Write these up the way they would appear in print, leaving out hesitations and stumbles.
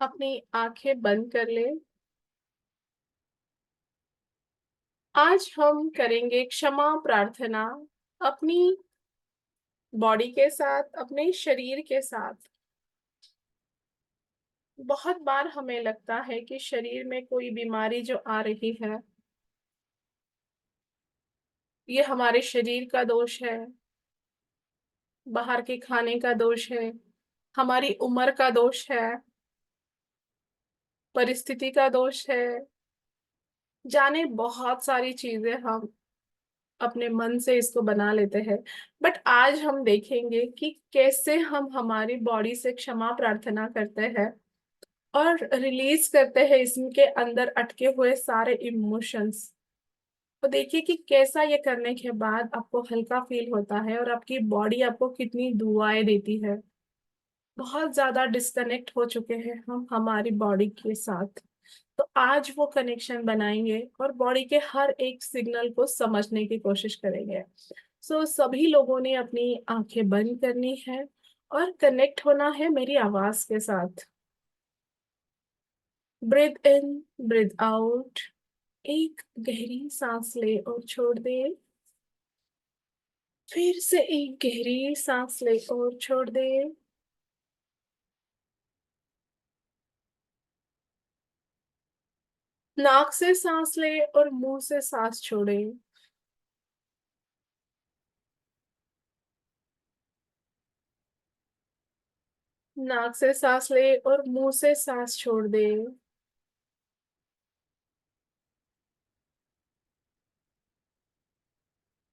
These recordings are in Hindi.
अपनी आंखें बंद कर ले। आज हम करेंगे क्षमा प्रार्थना अपनी बॉडी के साथ, अपने शरीर के साथ। बहुत बार हमें लगता है कि शरीर में कोई बीमारी जो आ रही है, ये हमारे शरीर का दोष है, बाहर के खाने का दोष है, हमारी उम्र का दोष है, परिस्थिति का दोष है। जाने बहुत सारी चीजें हम अपने मन से इसको बना लेते हैं। बट आज हम देखेंगे कि कैसे हम हमारी बॉडी से क्षमा प्रार्थना करते हैं और रिलीज करते हैं इसके अंदर अटके हुए सारे इमोशंस। तो देखिए कि कैसा ये करने के बाद आपको हल्का फील होता है और आपकी बॉडी आपको कितनी दुआएं देती है। बहुत ज्यादा डिस्कनेक्ट हो चुके हैं हम हमारी बॉडी के साथ। तो आज वो कनेक्शन बनाएंगे और बॉडी के हर एक सिग्नल को समझने की कोशिश करेंगे। सभी लोगों ने अपनी आंखें बंद करनी है और कनेक्ट होना है मेरी आवाज के साथ। ब्रीथ इन, ब्रीथ आउट। एक गहरी सांस ले और छोड़ दे। फिर से एक गहरी सांस ले और छोड़ दे। नाक से सांस ले और मुंह से सांस छोड़े। नाक से सांस ले और मुंह से सांस छोड़ दे।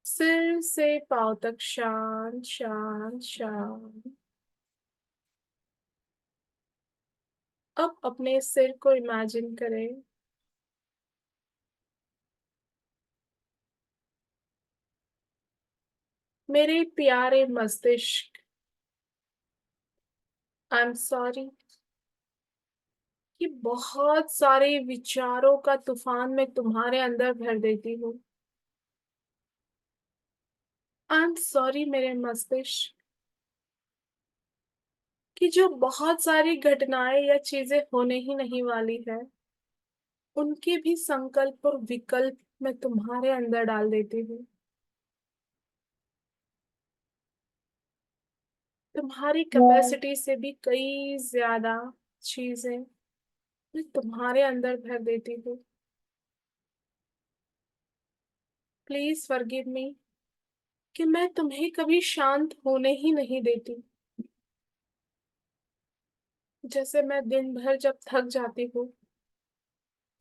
सिर से पांव तक शांत शांत शांत। अब अपने सिर को इमेजिन करें। मेरे प्यारे मस्तिष्क, आई एम सॉरी कि बहुत सारे विचारों का तूफान मैं तुम्हारे अंदर भर देती हूँ। आई एम सॉरी मेरे मस्तिष्क कि जो बहुत सारी घटनाएं या चीजें होने ही नहीं वाली है, उनके भी संकल्प और विकल्प मैं तुम्हारे अंदर डाल देती हूँ। तुम्हारी कैपेसिटी से भी कई ज्यादा चीजें मैं तुम्हारे अंदर भर देती हूँ। प्लीज फॉरगिव मी कि मैं तुम्हें कभी शांत होने ही नहीं देती। जैसे मैं दिन भर जब थक जाती हूँ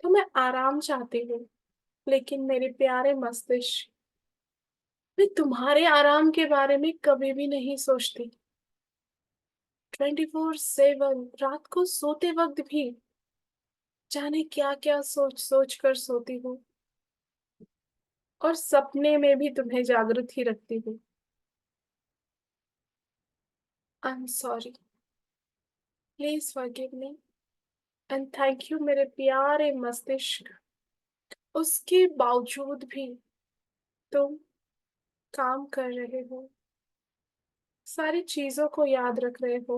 तो मैं आराम चाहती हूँ, लेकिन मेरे प्यारे मस्तिष्क, मैं तुम्हारे आराम के बारे में कभी भी नहीं सोचती। 24/7 रात को सोते वक्त भी जाने क्या क्या सोच सोच कर सोती हूँ, और सपने में भी तुम्हें जागृत ही रखती हूँ। आई am sorry, please forgive me and thank you मेरे प्यारे मस्तिष्क। उसके बावजूद भी तुम काम कर रहे हो, सारी चीजों को याद रख रहे हो,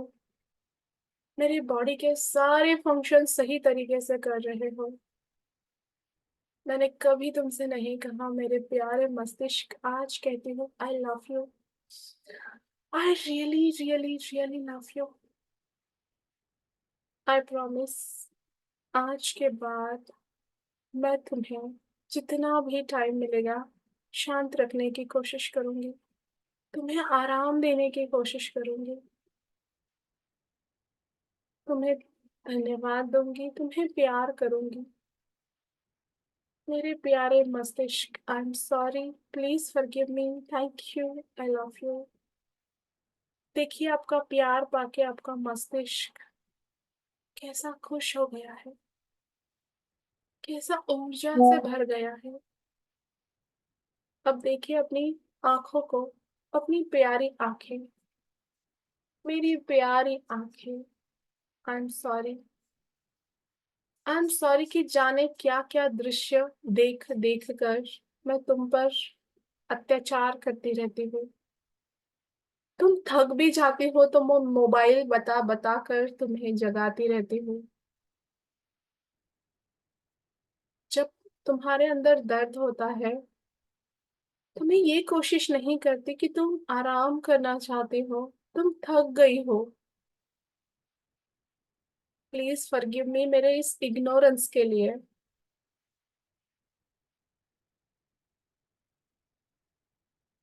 मेरी बॉडी के सारे फंक्शन सही तरीके से कर रहे हो। मैंने कभी तुमसे नहीं कहा मेरे प्यारे मस्तिष्क, आज कहती हूँ आई love you. I really really really love you. I promise, आज के बाद मैं तुम्हें जितना भी टाइम मिलेगा शांत रखने की कोशिश करूंगी, तुम्हें आराम देने की कोशिश करूंगी, तुम्हें धन्यवाद दूंगी, तुम्हें प्यार करूंगी। मेरे प्यारे मस्तिष्क, आई am sorry, please forgive me, thank you, I love you. देखिए आपका प्यार पाके आपका मस्तिष्क कैसा खुश हो गया है, कैसा ऊर्जा से भर गया है। अब देखिए अपनी आंखों को, अपनी प्यारी आंखें, मेरी प्यारी आंखें। आई am sorry, I am sorry कि जाने क्या क्या दृश्य देख देख कर मैं तुम पर अत्याचार करती रहती हूँ। तुम थक भी जाती हो तो मैं मोबाइल बता बता कर तुम्हें जगाती रहती हूँ। तुम्हारे अंदर दर्द होता है, तुम्हें ये कोशिश नहीं करती कि तुम आराम करना चाहती हो, तुम थक गई हो। प्लीज फॉरगिव मी मेरे इस इग्नोरेंस के लिए।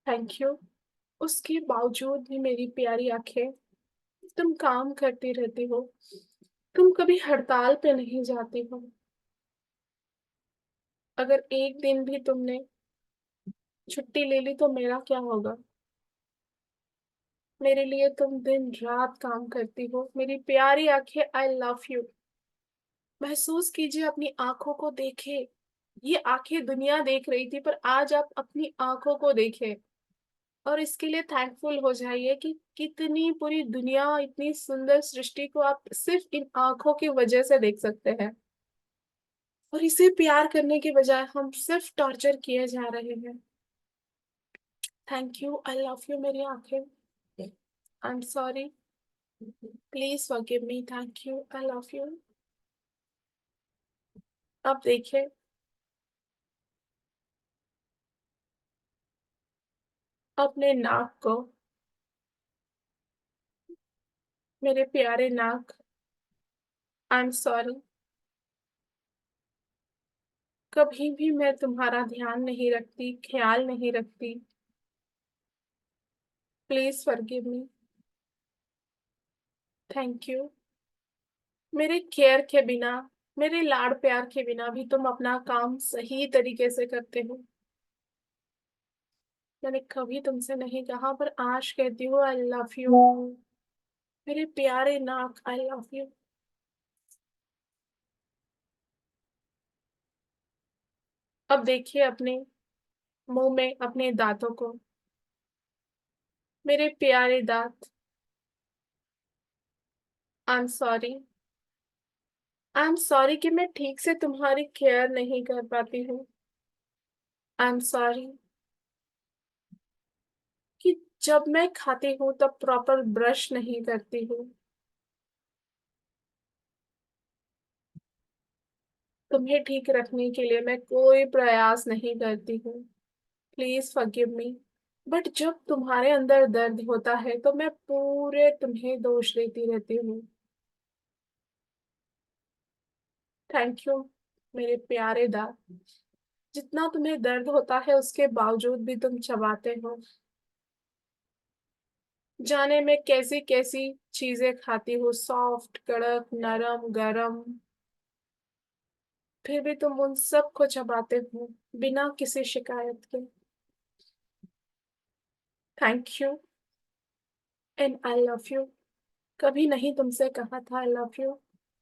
Thank you. उसके बावजूद भी मेरी प्यारी आंखें, तुम काम करती रहती हो, तुम कभी हड़ताल पे नहीं जाती हो। अगर एक दिन भी तुमने छुट्टी ले ली तो मेरा क्या होगा? मेरे लिए तुम दिन रात काम करती हो, मेरी प्यारी आंखें, आई लव यू। महसूस कीजिए, अपनी आंखों को देखे। ये आंखें दुनिया देख रही थी, पर आज आप अपनी आंखों को देखें। और इसके लिए थैंकफुल हो जाइए कि कितनी पूरी दुनिया, इतनी सुंदर सृष्टि को आप सिर्फ इन आंखों की वजह से देख सकते हैं। और इसे प्यार करने के बजाय हम सिर्फ टॉर्चर किए जा रहे हैं। Thank you, I love you मेरी आंखें। आई am sorry, please forgive me, thank you, I love you. अब देखिए अपने नाक को, मेरे प्यारे नाक, आई एम सॉरी। कभी भी मैं तुम्हारा ध्यान नहीं रखती, ख्याल नहीं रखती। Please forgive me, thank you. मेरे केयर के बिना, मेरे लाड़ प्यार के बिना भी तुम अपना काम सही तरीके से करते हो। मैंने कभी तुमसे नहीं कहा, पर आज कहती हूँ, आई लव यू मेरे प्यारे नाक, आई लव यू। अब देखिए अपने मुंह में अपने दांतों को, मेरे प्यारे दांत, आई am sorry. I am sorry कि मैं ठीक से तुम्हारी केयर नहीं कर पाती हूँ। आई एम सॉरी कि जब मैं खाती हूँ तब प्रॉपर ब्रश नहीं करती हूँ। तुम्हें ठीक रखने के लिए मैं कोई प्रयास नहीं करती हूँ। Please forgive me. बट जब तुम्हारे अंदर दर्द होता है तो मैं पूरे तुम्हें दोष देती रहती हूँ। थैंक यू मेरे प्यारे दांत। जितना तुम्हें दर्द होता है उसके बावजूद भी तुम चबाते हो। जाने मैं कैसी कैसी चीजें खाती हूँ, सॉफ्ट, कड़क, नरम, गरम, फिर भी तुम उन सब को चबाते हो बिना किसी शिकायत के। Thank you and I love you. कभी नहीं तुमसे कहा था आई लव यू,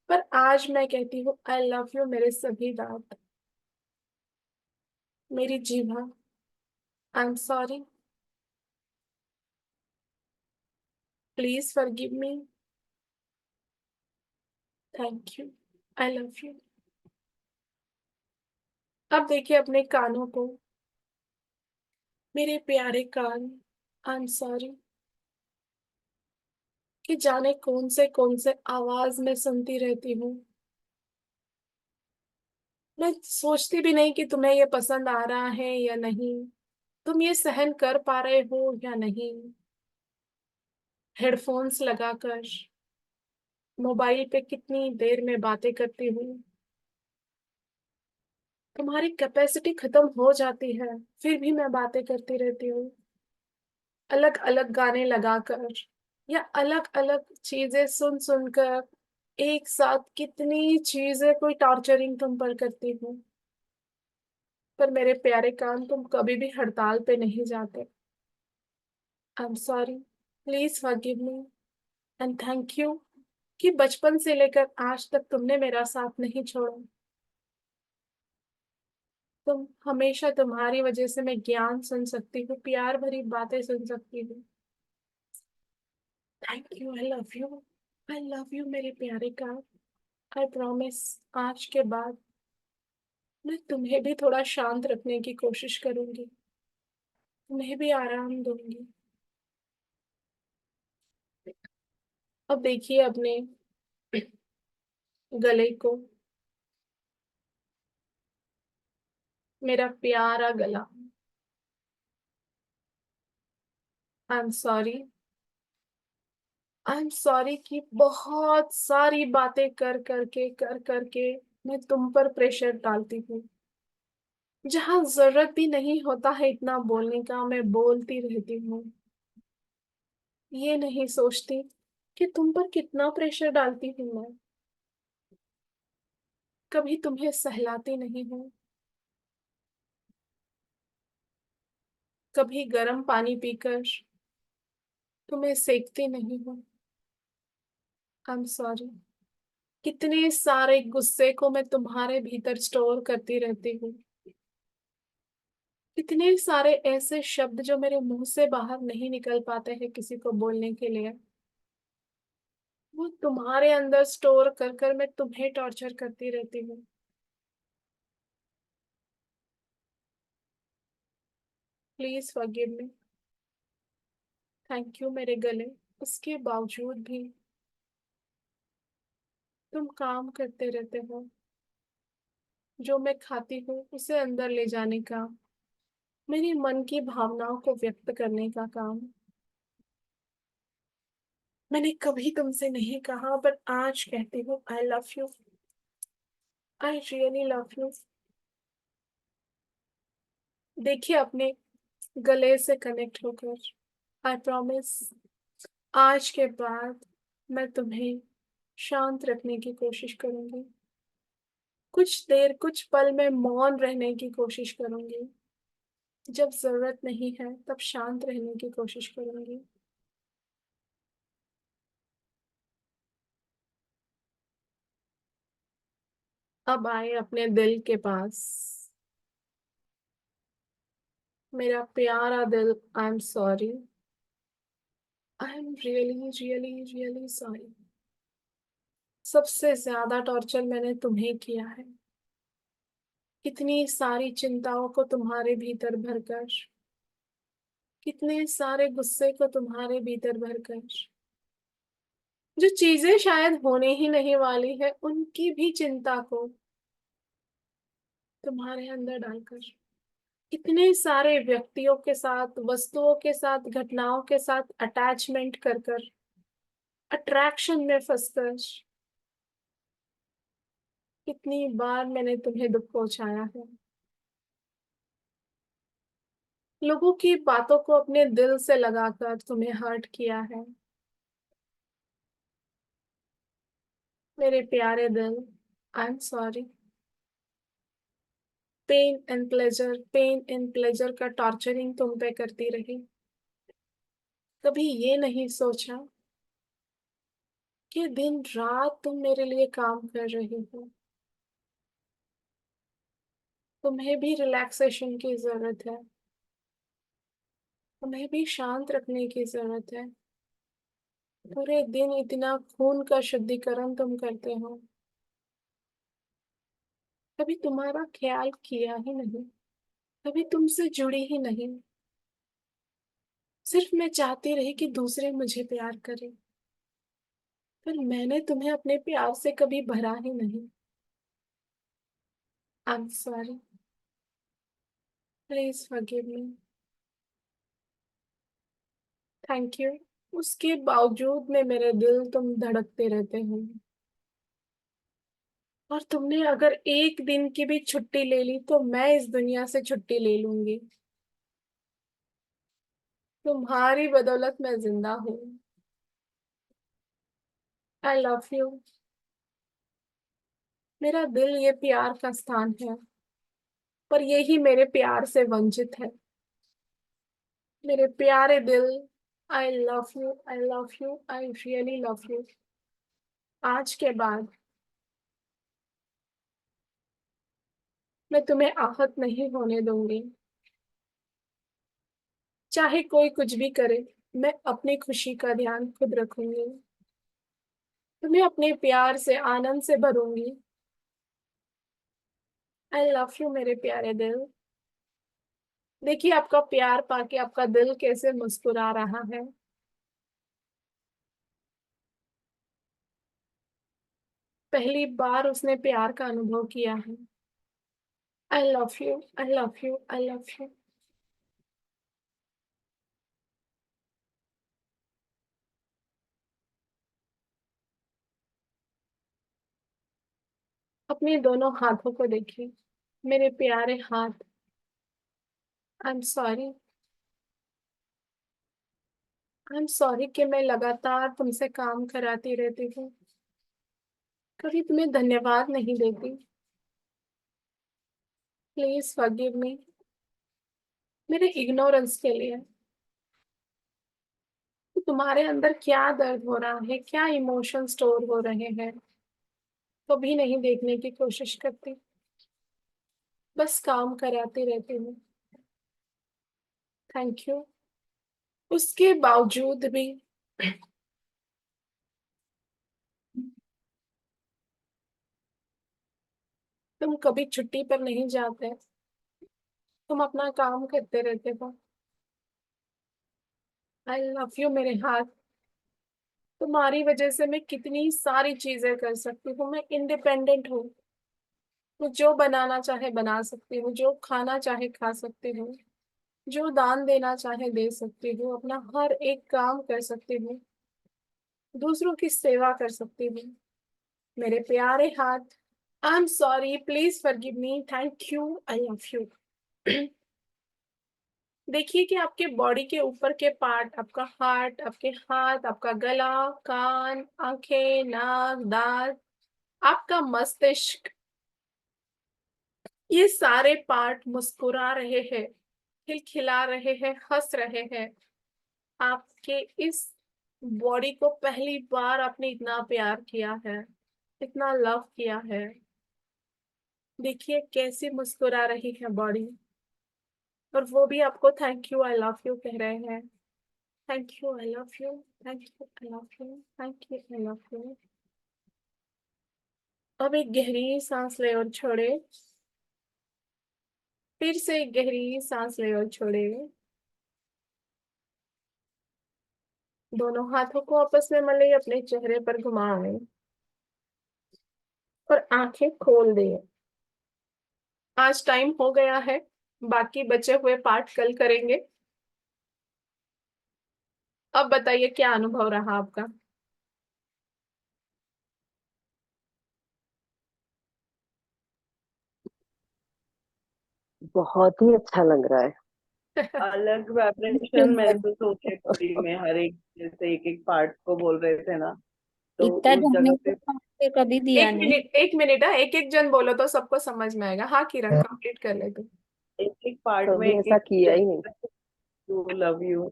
पर आज मैं कहती हूँ आई लव यू मेरे सभी दांत, मेरी जीभा, I am sorry, please forgive me, thank you, I love you. अब देखिए अपने कानों को, मेरे प्यारे कान, आई एम सॉरी कि जाने कौन से आवाज में सुनती रहती हूँ। मैं सोचती भी नहीं कि तुम्हें ये पसंद आ रहा है या नहीं, तुम ये सहन कर पा रहे हो या नहीं। हेडफोन्स लगाकर मोबाइल पे कितनी देर में बातें करती हूँ, तुम्हारी कैपेसिटी खत्म हो जाती है, फिर भी मैं बातें करती रहती हूँ। अलग अलग गाने लगाकर या अलग अलग चीजें सुन सुनकर, एक साथ कितनी चीजें, कोई टॉर्चरिंग तुम पर करती हूँ। पर मेरे प्यारे कान, तुम कभी भी हड़ताल पे नहीं जाते। आई am sorry, please forgive me and thank you कि बचपन से लेकर आज तक तुमने मेरा साथ नहीं छोड़ा। तुम हमेशा, तुम्हारी वजह से मैं ज्ञान सुन सकती हूँ, प्यार भरी बातें सुन सकती हूँ। Thank you, I love you, I love you मेरे प्यारे का। आई प्रॉमिस आज के बाद मैं तुम्हें भी थोड़ा शांत रखने की कोशिश करूंगी, तुम्हें भी आराम दूंगी। अब देखिए अपने गले को, मेरा प्यारा गला। आई am sorry. I am sorry कि बहुत सारी बातें कर करके मैं तुम पर प्रेशर डालती हूँ। जहां जरूरत भी नहीं होता है इतना बोलने का, मैं बोलती रहती हूँ। ये नहीं सोचती कि तुम पर कितना प्रेशर डालती हूँ मैं। कभी तुम्हें सहलाती नहीं हूँ, कभी गर्म पानी पीकर तुम्हें सेकती नहीं हूँ। आई एम सॉरी। कितने सारे गुस्से को मैं तुम्हारे भीतर स्टोर करती रहती हूँ। कितने सारे ऐसे शब्द जो मेरे मुंह से बाहर नहीं निकल पाते हैं किसी को बोलने के लिए, वो तुम्हारे अंदर स्टोर कर कर मैं तुम्हें टॉर्चर करती रहती हूँ। Please forgive me. Thank you मेरे गले। उसके बावजूद भी तुम काम करते रहते हो। जो मैं खाती हूँ उसे अंदर ले जाने का, मेरी मन की भावनाओं को व्यक्त करने का काम। मैंने कभी तुमसे नहीं कहा, पर आज कहती हूँ, आई love you. I really love you. देखिए अपने गले से कनेक्ट होकर, आई प्रॉमिस आज के बाद मैं तुम्हें शांत रखने की कोशिश करूंगी। कुछ देर, कुछ पल में मौन रहने की कोशिश करूंगी। जब जरूरत नहीं है तब शांत रहने की कोशिश करूंगी। अब आए अपने दिल के पास। मेरा प्यारा दिल, I am sorry. I am really really really sorry. सबसे ज्यादा टॉर्चर मैंने तुम्हें किया है। कितनी सारी चिंताओं को तुम्हारे भीतर भरकर, कितने सारे गुस्से को तुम्हारे भीतर भरकर, जो चीजें शायद होने ही नहीं वाली है उनकी भी चिंता को तुम्हारे अंदर डालकर, कितने सारे व्यक्तियों के साथ, वस्तुओं के साथ, घटनाओं के साथ अटैचमेंट कर कर, अट्रैक्शन में फंसकर, कितनी बार मैंने तुम्हें दुख पहुंचाया है। लोगों की बातों को अपने दिल से लगाकर तुम्हें हर्ट किया है। मेरे प्यारे दिल, I am sorry. Pain and pleasure का टॉर्चरिंग तुम पे करती रही। कभी ये नहीं सोचा कि दिन रात तुम मेरे लिए काम कर रही हो। तुम्हें भी रिलैक्सेशन की जरूरत है। तुम्हें भी शांत रखने की जरूरत है। पूरे दिन इतना खून का शुद्धिकरण तुम करते हो, कभी तुम्हारा ख्याल किया ही नहीं, कभी तुमसे जुड़ी ही नहीं। सिर्फ मैं चाहती रही कि दूसरे मुझे प्यार करें, पर मैंने तुम्हें अपने प्यार से कभी भरा ही नहीं। आई am sorry. Please forgive me. Thank you. उसके बावजूद में मेरे दिल तुम धड़कते रहते हो। और तुमने अगर एक दिन की भी छुट्टी ले ली तो मैं इस दुनिया से छुट्टी ले लूंगी। तुम्हारी बदौलत मैं जिंदा हूँ। आई लव यू। मेरा दिल ये प्यार का स्थान है, पर यही मेरे प्यार से वंचित है। मेरे प्यारे दिल, आई love you, I love you, I really love you. आज के बाद मैं तुम्हें आहत नहीं होने दूंगी। चाहे कोई कुछ भी करे, मैं अपनी खुशी का ध्यान खुद रखूंगी। तुम्हें अपने प्यार से, आनंद से भरूंगी। आई लव यू मेरे प्यारे दिल। देखिए आपका प्यार पाके आपका दिल कैसे मुस्कुरा रहा है। पहली बार उसने प्यार का अनुभव किया है। आई love you, I love you, I love you. अपने दोनों हाथों को देखिए, मेरे प्यारे हाथ। आई am sorry, I am sorry कि मैं लगातार तुमसे काम कराती रहती हूँ, कभी तुम्हें धन्यवाद नहीं देती। प्लीज फॉरगिव मी मेरे इग्नोरेंस के लिए। तो तुम्हारे अंदर क्या दर्द हो रहा है, क्या इमोशन स्टोर हो रहे हैं, कभी नहीं देखने की कोशिश करती, बस काम कराती रहती हूँ। Thank you. उसके बावजूद भी तुम कभी छुट्टी पर नहीं जाते, तुम अपना काम करते रहते हो। आई लव यू मेरे हाथ। तुम्हारी वजह से मैं कितनी सारी चीजें कर सकती हूँ, मैं इंडिपेंडेंट हूँ। मैं जो बनाना चाहे बना सकती हूँ, जो खाना चाहे खा सकती हूँ, जो दान देना चाहे दे सकती हूँ, अपना हर एक काम कर सकती हूँ, दूसरों की सेवा कर सकती हूँ। मेरे प्यारे हाथ, आई am sorry, please forgive me, thank you, I love you. देखिए कि आपके बॉडी के ऊपर के पार्ट, आपका हार्ट, आपके हाथ, आपका गला, कान, आंखें, नाक, दांत, आपका मस्तिष्क, ये सारे पार्ट मुस्कुरा रहे हैं, खिलखिला रहे हैं, हंस रहे हैं। आपके इस बॉडी को पहली बार आपने इतना प्यार किया है, इतना लव किया है। देखिए कैसी मुस्कुरा रही है बॉडी, और वो भी आपको thank you, I love you कह रहे हैं। Thank you, I love you, thank you, I love you, thank you, I love you. अब एक गहरी सांस ले और छोड़े, फिर से एक गहरी सांस ले और छोड़े। दोनों हाथों को आपस में मले, अपने चेहरे पर घुमाएं और आंखें खोल दें। आज टाइम हो गया है, बाकी बचे हुए पार्ट कल करेंगे। अब बताइए क्या अनुभव रहा आपका। बहुत ही अच्छा लग रहा है। अलग वाइब्रेशन इतना महसूस होती है बॉडी में, हर एक जैसे एक एक पार्ट को बोल रहे थे ना, तो उस जाने जगह को पे तो कभी दिया एक नहीं। मिनट, एक मिनट, हाँ, एक एक जन बोलो तो सबको समझ में आएगा। हाँ किरण, कंप्लीट कर ले तू। एक एक पार्ट में कभी एक ऐसा एक किया ही नहीं। टू लव यू,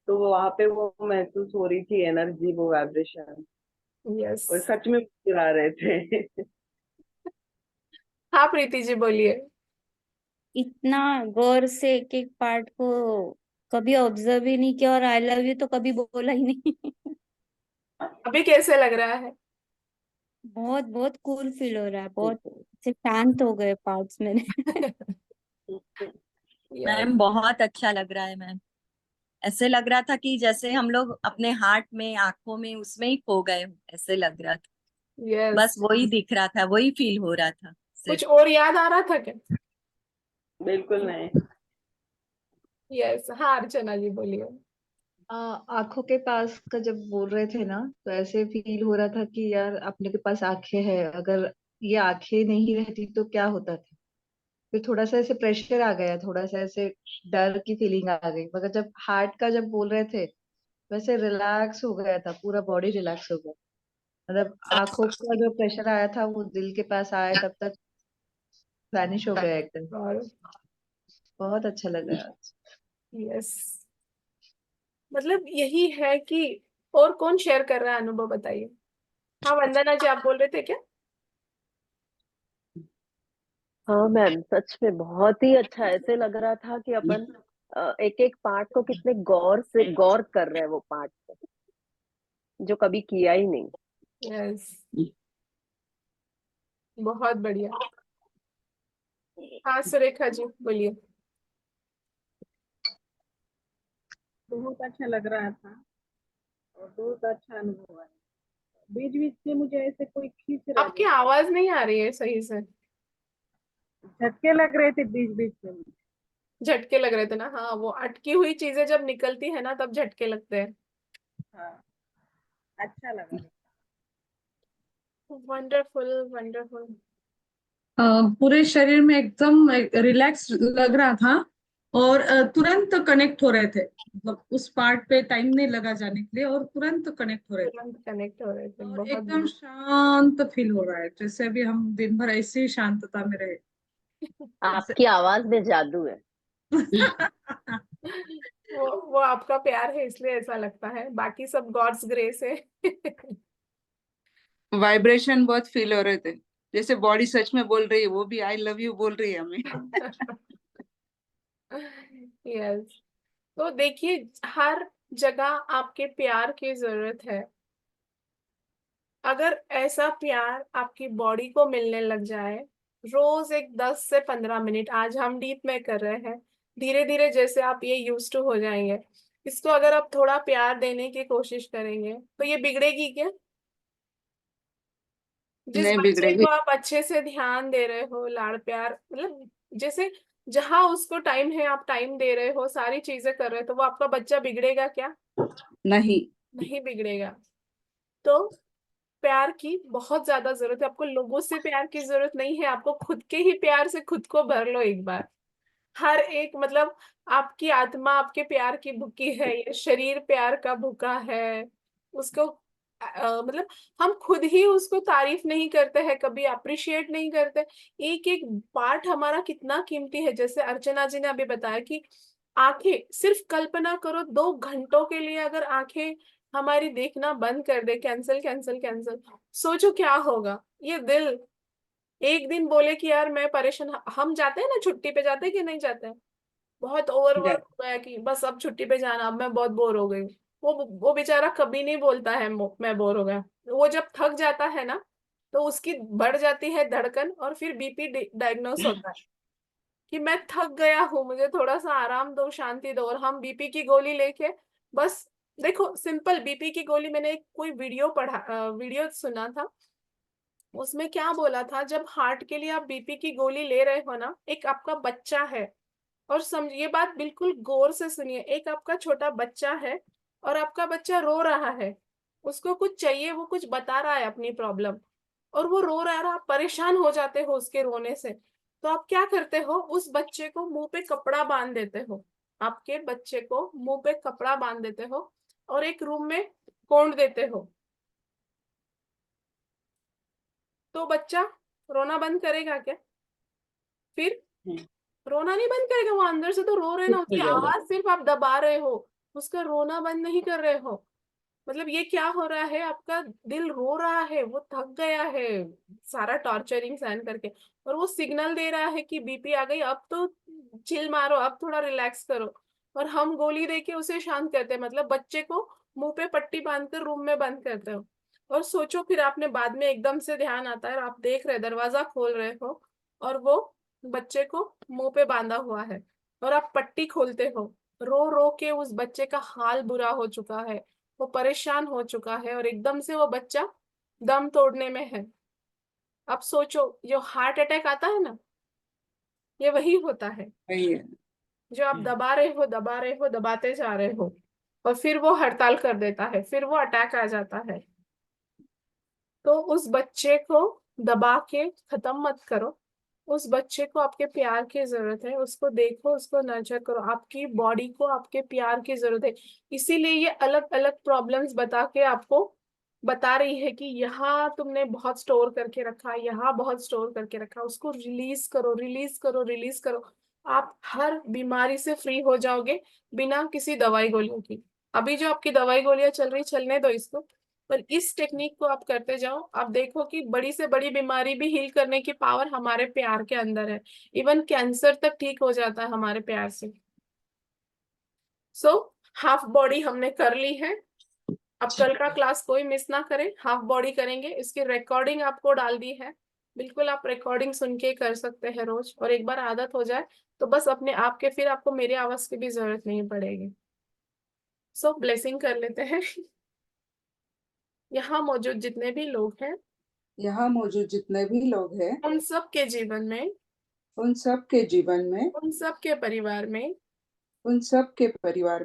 तो वहां पे वो महसूस हो रही थी एनर्जी, वो वाइब्रेशन, यस। और सच में मुस्कुरा रहे थे। हाँ प्रीति जी बोलिए। इतना गौर से एक एक पार्ट को कभी ऑब्जर्व ही नहीं किया, और आई लव यू तो कभी बोला ही नहीं। अभी कैसे लग रहा है? बहुत बहुत कूल फील हो रहा है, बहुत से शांत हो गए पार्ट्स मेरे। यस। मैम बहुत अच्छा लग रहा है मैम। ऐसे लग रहा था कि जैसे हम लोग अपने हार्ट में, आंखों में, उसमें ही खो गए हों, ऐसे लग रहा था। यस। बस वही दिख रहा था, वही फील हो रहा था सिर्फ। कुछ और याद आ रहा था क्या? बिल्कुल नहीं। यस, हाँ अर्चना जी बोलिए। आंखों के पास का जब बोल रहे थे ना, तो ऐसे फील हो रहा था कि यार अपने के पास आंखें हैं, अगर ये आंखें नहीं रहती तो क्या होता था। फिर थोड़ा सा ऐसे प्रेशर आ गया, थोड़ा सा ऐसे डर की फीलिंग आ गई, मगर जब हार्ट का जब बोल रहे थे वैसे रिलैक्स हो गया था, पूरा बॉडी रिलैक्स हो गया। मतलब आंखों का जो प्रेशर आया था वो दिल के पास आया तब तक वैनिश हो गया एकदम। और बहुत अच्छा लगा। यस, मतलब यही है कि और कौन शेयर कर रहा है अनुभव, बताइए। हाँ वंदना जी, आप बोल रहे थे क्या? हाँ मैम, सच में बहुत ही अच्छा। ऐसे लग रहा था कि अपन एक एक पार्ट को कितने गौर से गौर कर रहे हैं, वो पार्ट को जो कभी किया ही नहीं। यस, बहुत बढ़िया। हाँ सुरेखा जी बोलिए। बहुत अच्छा लग रहा था और बहुत अच्छा अनुभव है। बीच बीच से मुझे ऐसे कोई खींच रहा आपकी जैसे। आवाज नहीं आ रही है सही से। झटके लग रहे थे बीच बीच में मुझे। झटके लग रहे थे ना? हाँ, वो अटकी हुई चीजें जब निकलती है ना तब झटके लगते हैं। हाँ, अच्छा लगा। Wonderful, wonderful. पूरे शरीर में एकदम रिलैक्स लग रहा था, और तुरंत कनेक्ट हो रहे थे, मतलब उस पार्ट पे टाइम नहीं लगा जाने के लिए, और तुरंत कनेक्ट हो रहे थे, तुरंत कनेक्ट हो रहे थे, और बहुत एकदम शांत फील हो रहा है, जैसे अभी हम दिन भर ऐसे ही शांतता में रहे। ऐसे आपकी आवाज में जादू है। वो आपका प्यार है इसलिए ऐसा लगता है, बाकी सब गॉड्स ग्रेस है। वाइब्रेशन बहुत फील हो रहे थे, जैसे बॉडी सच में बोल रही है, वो भी आई लव यू बोल रही है हमें। यस। तो देखिए, हर जगह आपके प्यार की जरूरत है। अगर ऐसा प्यार आपकी बॉडी को मिलने लग जाए, रोज एक 10 से 15 मिनट, आज हम डीप में कर रहे हैं, धीरे धीरे जैसे आप ये यूज टू हो जाएंगे, इसको अगर आप थोड़ा प्यार देने की कोशिश करेंगे तो ये बिगड़ेगी क्या? जिस नहीं बच्चे बिगड़ेगी। को आप अच्छे से ध्यान दे रहे हो, लाड़ प्यार, मतलब जैसे जहां उसको टाइम है आप टाइम दे रहे हो, सारी चीजें कर रहे हो, तो वो आपका बच्चा बिगड़ेगा क्या? नहीं। नहीं बिगड़ेगा। तो प्यार की बहुत ज्यादा जरूरत है आपको, लोगों से प्यार की जरूरत नहीं है, आपको खुद के ही प्यार से खुद को भर लो एक बार। हर एक, मतलब आपकी आत्मा आपके प्यार की भूखी है, ये शरीर प्यार का भूखा है। उसको मतलब हम खुद ही उसको तारीफ नहीं करते हैं, कभी अप्रिशिएट नहीं करते। एक एक पार्ट हमारा कितना कीमती है, जैसे अर्चना जी ने अभी बताया कि आंखें, सिर्फ कल्पना करो 2 घंटों के लिए अगर आंखें हमारी देखना बंद कर दे, कैंसिल कैंसिल कैंसिल, सोचो क्या होगा। ये दिल एक दिन बोले कि यार मैं परेशान, हम जाते हैं ना छुट्टी पे, जाते हैं कि नहीं जाते हैं? बहुत ओवरवर्क जा- हो गया कि बस अब छुट्टी पे जाना, अब मैं बहुत बोर हो गई। वो बेचारा कभी नहीं बोलता है मैं बोर हो गया। वो जब थक जाता है ना तो उसकी बढ़ जाती है धड़कन, और फिर बीपी डायग्नोस होता है कि मैं थक गया हूँ, मुझे थोड़ा सा आराम दो, शांति दो, और हम बीपी की गोली लेके बस। देखो सिंपल बीपी की गोली, मैंने एक कोई वीडियो सुना था, उसमें क्या बोला था, जब हार्ट के लिए आप बीपी की गोली ले रहे हो ना, एक आपका बच्चा है, और समझ, ये बात बिल्कुल गौर से सुनिए, एक आपका छोटा बच्चा है और आपका बच्चा रो रहा है, उसको कुछ चाहिए, वो कुछ बता रहा है अपनी प्रॉब्लम, और वो रो रहा है, आप परेशान हो जाते हो उसके रोने से, तो आप क्या करते हो, उस बच्चे को मुंह पे कपड़ा बांध देते हो, आपके बच्चे को मुंह पे कपड़ा बांध देते हो और एक रूम में कोंड देते हो, तो बच्चा रोना बंद करेगा क्या? फिर हम्म, रोना नहीं बंद करेगा, वो अंदर से तो रो रहे ना, चुप हो उसकी जाएगा। आवाज सिर्फ आप दबा रहे हो, उसका रोना बंद नहीं कर रहे हो। मतलब ये क्या हो रहा है, आपका दिल रो रहा है, वो थक गया है सारा टॉर्चरिंग सहन करके, और वो सिग्नल दे रहा है कि बीपी आ गई, अब तो चिल मारो, अब थोड़ा रिलैक्स करो, और हम गोली दे के उसे शांत करते हैं, मतलब बच्चे को मुंह पे पट्टी बांधकर रूम में बंद करते हो। और सोचो फिर आपने बाद में एकदम से ध्यान आता है और आप देख रहे, दरवाजा खोल रहे हो और वो बच्चे को मुंह पे बांधा हुआ है, और आप पट्टी खोलते हो, रो रो के उस बच्चे का हाल बुरा हो चुका है, वो परेशान हो चुका है, और एकदम से वो बच्चा दम तोड़ने में है। अब सोचो, जो हार्ट अटैक आता है ना, ये वही होता है, वही है। जो आप दबा रहे हो, दबा रहे हो, दबाते जा रहे हो, और फिर वो हड़ताल कर देता है, फिर वो अटैक आ जाता है। तो उस बच्चे को दबा के खत्म मत करो, उस बच्चे को आपके प्यार की जरूरत है, उसको देखो, उसको नर्चर करो, आपकी बॉडी को आपके प्यार की जरूरत है। इसीलिए ये अलग अलग प्रॉब्लम्स बता के आपको बता रही है कि यहाँ तुमने बहुत स्टोर करके रखा, यहाँ बहुत स्टोर करके रखा, उसको रिलीज करो, रिलीज करो, रिलीज करो। आप हर बीमारी से फ्री हो जाओगे बिना किसी दवाई गोलियों की। अभी जो आपकी दवाई गोलियां चल रही, चलने दो इसको, पर इस टेक्निक को आप करते जाओ, आप देखो कि बड़ी से बड़ी बीमारी भी हील करने की पावर हमारे प्यार के अंदर है। इवन कैंसर तक ठीक हो जाता है हमारे प्यार से। सो हाफ बॉडी हमने कर ली है। अब कल का क्लास कोई मिस ना करे, हाफ बॉडी करेंगे, इसकी रिकॉर्डिंग आपको डाल दी है, बिल्कुल आप रिकॉर्डिंग सुन के कर सकते हैं रोज, और एक बार आदत हो जाए तो बस अपने आप के, फिर आपको मेरी आवाज की भी जरूरत नहीं पड़ेगी। सो ब्लेसिंग कर लेते हैं। यहाँ मौजूद जितने भी लोग हैं, यहाँ मौजूद जितने भी लोग हैं, उन सब के जीवन में उन सब के जीवन में, उन सब के परिवार में, उन सब के परिवार में